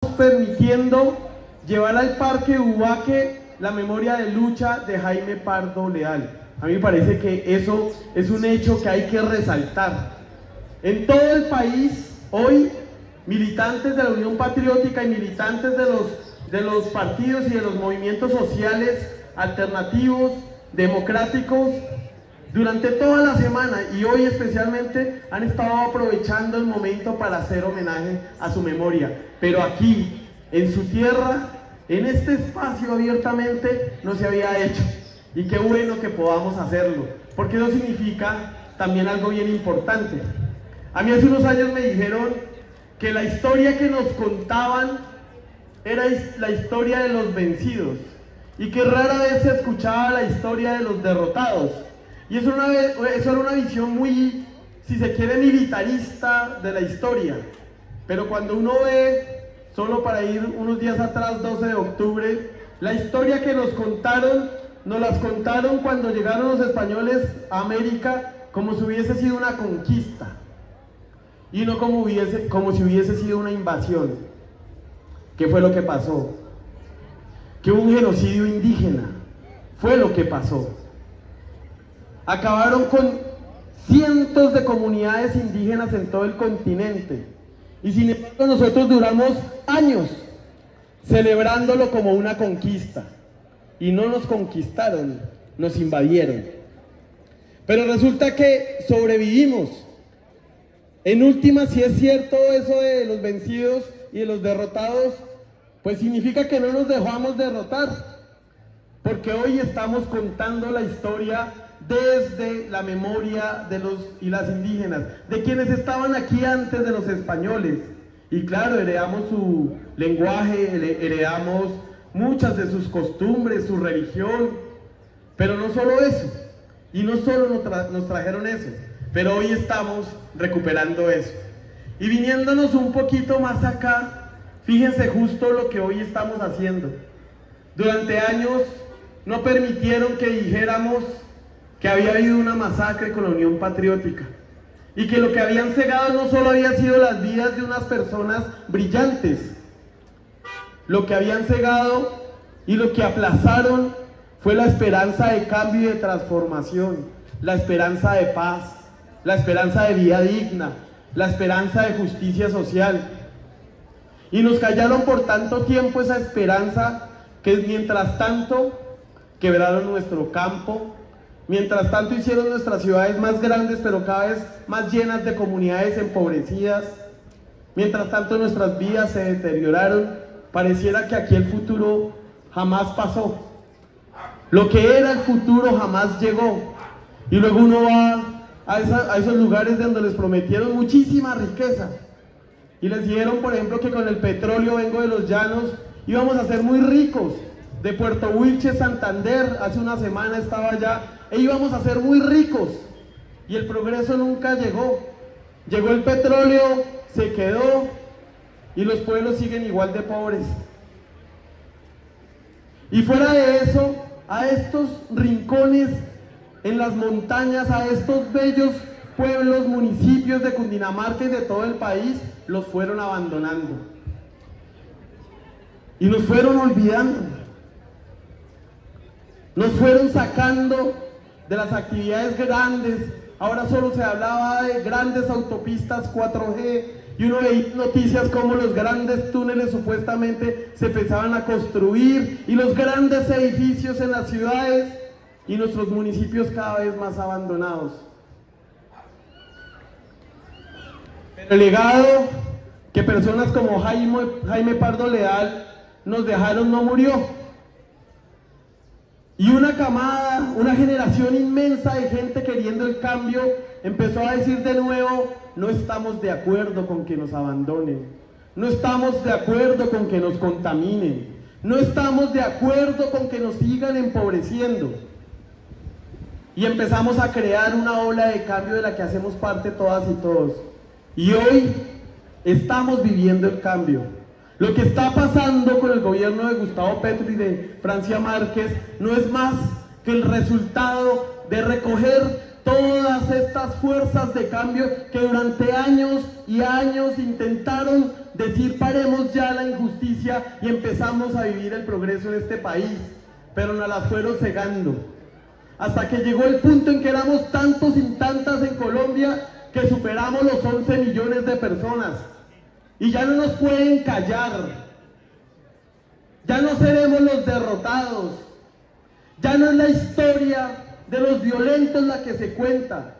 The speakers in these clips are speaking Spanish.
permitiendo llevar al Parque Ubaque la memoria de lucha de Jaime Pardo Leal. A mí me parece que eso es un hecho que hay que resaltar. En todo el país, hoy, militantes de la Unión Patriótica y militantes de los partidos y de los movimientos sociales alternativos, democráticos, durante toda la semana y hoy especialmente han estado aprovechando el momento para hacer homenaje a su memoria. Pero aquí, en su tierra, en este espacio abiertamente, no se había hecho. Y qué bueno que podamos hacerlo, porque eso significa también algo bien importante. A mí hace unos años me dijeron que la historia que nos contaban era la historia de los vencidos y que rara vez se escuchaba la historia de los derrotados. Y eso era una visión muy, si se quiere, militarista de la historia. Pero cuando uno ve, solo para ir unos días atrás, 12 de octubre, la historia que nos las contaron cuando llegaron los españoles a América como si hubiese sido una conquista y no como si hubiese sido una invasión. ¿Qué fue lo que pasó? Que hubo un genocidio indígena, fue lo que pasó. Acabaron con cientos de comunidades indígenas en todo el continente y sin embargo nosotros duramos años celebrándolo como una conquista y no nos conquistaron, nos invadieron. Pero resulta que sobrevivimos. En última, si es cierto eso de los vencidos y de los derrotados, pues significa que no nos dejamos derrotar, porque hoy estamos contando la historia desde la memoria de los y las indígenas, de quienes estaban aquí antes de los españoles. Y claro, heredamos su lenguaje, heredamos muchas de sus costumbres, su religión, pero no solo eso, y no solo nos trajeron eso, pero hoy estamos recuperando eso. Y viniéndonos un poquito más acá, fíjense justo lo que hoy estamos haciendo. Durante años no permitieron que dijéramos que había habido una masacre con la Unión Patriótica y que lo que habían cegado no solo había sido las vidas de unas personas brillantes, lo que habían cegado y lo que aplazaron fue la esperanza de cambio y de transformación, la esperanza de paz, la esperanza de vida digna, la esperanza de justicia social. Y nos callaron por tanto tiempo esa esperanza que mientras tanto quebraron nuestro campo, mientras tanto hicieron nuestras ciudades más grandes pero cada vez más llenas de comunidades empobrecidas, mientras tanto nuestras vidas se deterioraron, pareciera que aquí el futuro jamás pasó. Lo que era el futuro jamás llegó. Y luego uno va a esos lugares donde les prometieron muchísima riqueza y les dijeron, por ejemplo, que con el petróleo, vengo de los llanos, íbamos a ser muy ricos. De Puerto Wilches, Santander, hace una semana estaba allá, e íbamos a ser muy ricos. Y el progreso nunca llegó. Llegó el petróleo, se quedó, y los pueblos siguen igual de pobres. Y fuera de eso, a estos rincones en las montañas, a estos bellos pueblos, municipios de Cundinamarca y de todo el país, los fueron abandonando. Y nos fueron olvidando. Nos fueron sacando de las actividades grandes. Ahora solo se hablaba de grandes autopistas 4G y uno veía noticias como los grandes túneles supuestamente se empezaban a construir y los grandes edificios en las ciudades y nuestros municipios cada vez más abandonados. Pero el legado que personas como Jaime Pardo Leal nos dejaron no murió. Y una camada, una generación inmensa de gente queriendo el cambio empezó a decir de nuevo, no estamos de acuerdo con que nos abandonen, no estamos de acuerdo con que nos contaminen, no estamos de acuerdo con que nos sigan empobreciendo. Y empezamos a crear una ola de cambio de la que hacemos parte todas y todos. Y hoy estamos viviendo el cambio. Lo que está pasando con el gobierno de Gustavo Petro y de Francia Márquez no es más que el resultado de recoger todas estas fuerzas de cambio que durante años y años intentaron decir paremos ya la injusticia y empezamos a vivir el progreso en este país, pero nos las fueron cegando, hasta que llegó el punto en que éramos tantos y tantas en Colombia que superamos los 11 millones de personas, y ya no nos pueden callar, ya no seremos los derrotados, ya no es la historia de los violentos la que se cuenta,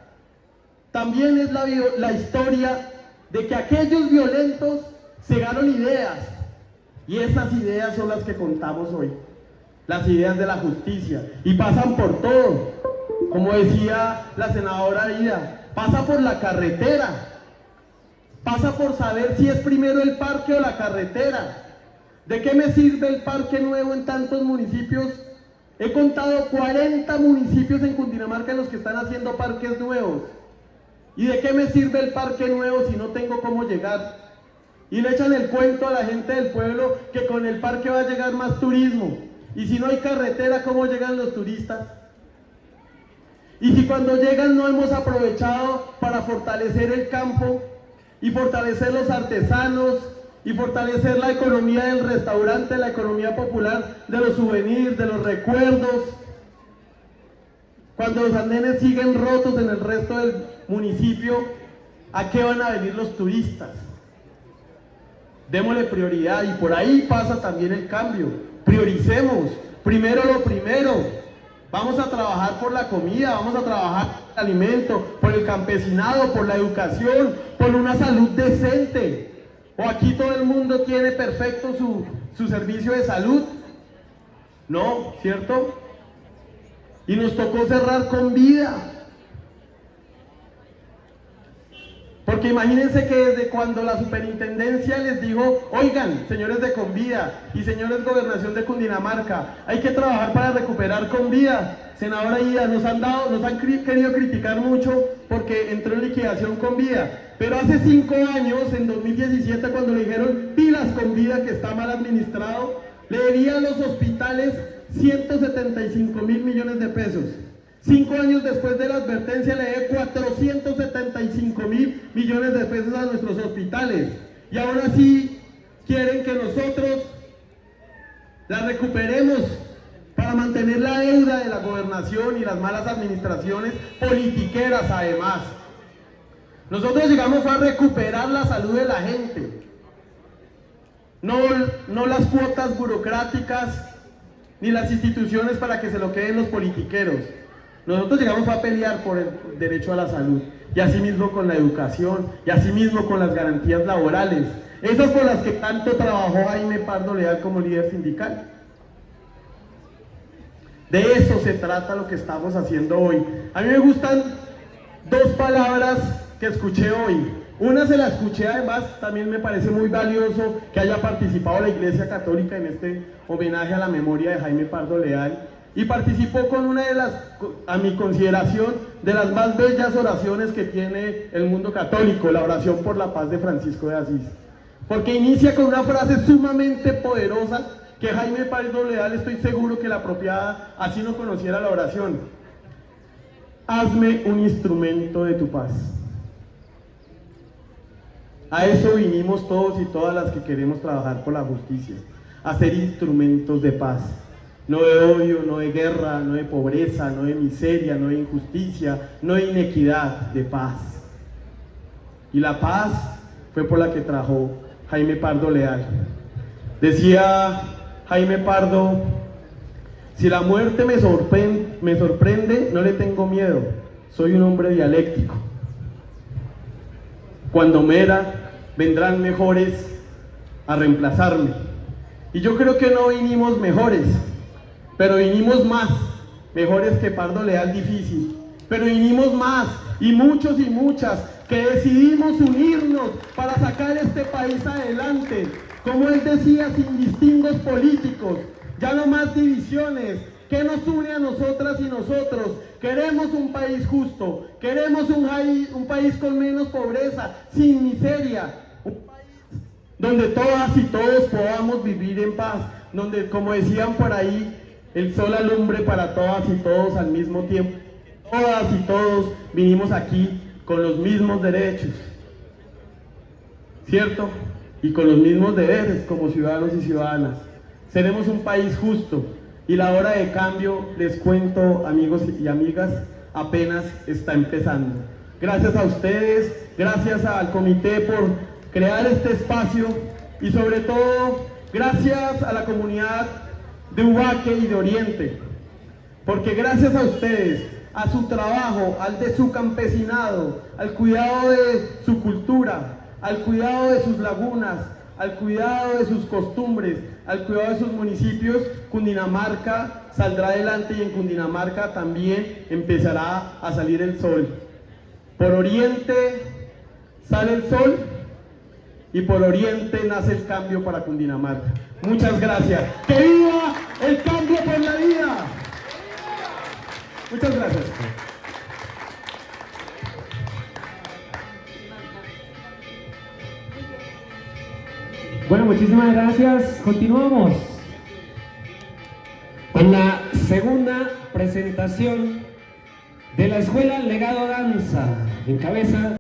también es la historia de que aquellos violentos cegaron ideas, y esas ideas son las que contamos hoy, las ideas de la justicia, y pasan por todo, como decía la senadora Ida, pasa por la carretera, pasa por saber si es primero el parque o la carretera. ¿De qué me sirve el parque nuevo en tantos municipios? He contado 40 municipios en Cundinamarca en los que están haciendo parques nuevos. ¿Y de qué me sirve el parque nuevo si no tengo cómo llegar? Y le echan el cuento a la gente del pueblo que con el parque va a llegar más turismo. Y si no hay carretera, ¿cómo llegan los turistas? Y si cuando llegan no hemos aprovechado para fortalecer el campo y fortalecer los artesanos y fortalecer la economía del restaurante, la economía popular, de los souvenirs, de los recuerdos, cuando los andenes siguen rotos en el resto del municipio, ¿a qué van a venir los turistas? Démosle prioridad, y por ahí pasa también el cambio. Prioricemos, primero lo primero. Vamos a trabajar por la comida, vamos a trabajar por el alimento, por el campesinado, por la educación, por una salud decente. ¿O aquí todo el mundo tiene perfecto su servicio de salud? No, ¿cierto? Y nos tocó cerrar con vida. Porque imagínense que desde cuando la superintendencia les dijo, oigan, señores de Convida y señores Gobernación de Cundinamarca, hay que trabajar para recuperar Convida. Senadora Ida, nos han querido criticar mucho porque entró en liquidación Convida. Pero hace 5 años, en 2017, cuando le dijeron pilas Convida, que está mal administrado, le debía a los hospitales 175.000 millones de pesos. 5 años después de la advertencia le debe 475.000 millones de pesos a nuestros hospitales. Y ahora sí quieren que nosotros la recuperemos para mantener la deuda de la gobernación y las malas administraciones politiqueras además. Nosotros llegamos a recuperar la salud de la gente, no las cuotas burocráticas ni las instituciones para que se lo queden los politiqueros. Nosotros llegamos a pelear por el derecho a la salud, y asimismo con la educación, y asimismo con las garantías laborales, esas por las que tanto trabajó Jaime Pardo Leal como líder sindical. De eso se trata lo que estamos haciendo hoy. A mí me gustan 2 palabras que escuché hoy. Una se la escuché, además también me parece muy valioso que haya participado la Iglesia Católica en este homenaje a la memoria de Jaime Pardo Leal, y participó con una de las, a mi consideración, de las más bellas oraciones que tiene el mundo católico, la oración por la paz de Francisco de Asís, porque inicia con una frase sumamente poderosa que Jaime Pardo Leal, estoy seguro que la apropiada así no conociera la oración: hazme un instrumento de tu paz. A eso vinimos todos y todas las que queremos trabajar por la justicia, a ser instrumentos de paz. No de odio, no de guerra, no de pobreza, no de miseria, no de injusticia, no de inequidad, de paz. Y la paz fue por la que trajo Jaime Pardo Leal. Decía Jaime Pardo: si la muerte me sorprende, no le tengo miedo, soy un hombre dialéctico. Cuando muera, vendrán mejores a reemplazarme. Y yo creo que no vinimos mejores, pero vinimos más, mejores que Pardo Leal difícil, pero vinimos más, y muchos y muchas, que decidimos unirnos para sacar este país adelante, como él decía, sin distingos políticos, ya no más divisiones. ¿Qué nos une a nosotras y nosotros? Queremos un país justo, queremos un país con menos pobreza, sin miseria, un país donde todas y todos podamos vivir en paz, donde, como decían por ahí, el sol alumbre para todas y todos al mismo tiempo. Todas y todos vinimos aquí con los mismos derechos, ¿cierto? y con los mismos deberes como ciudadanos y ciudadanas. Seremos un país justo y la hora de cambio, les cuento, amigos y amigas, apenas está empezando. Gracias a ustedes, gracias al comité por crear este espacio y sobre todo gracias a la comunidad de Ubaque y de Oriente, porque gracias a ustedes, a su trabajo, al de su campesinado, al cuidado de su cultura, al cuidado de sus lagunas, al cuidado de sus costumbres, al cuidado de sus municipios, Cundinamarca saldrá adelante y en Cundinamarca también empezará a salir el sol. Por Oriente sale el sol y por Oriente nace el cambio para Cundinamarca. Muchas gracias. ¡Que viva el cambio por la vida! Muchas gracias. Bueno, muchísimas gracias. Continuamos con la segunda presentación de la Escuela Legado Danza, en cabeza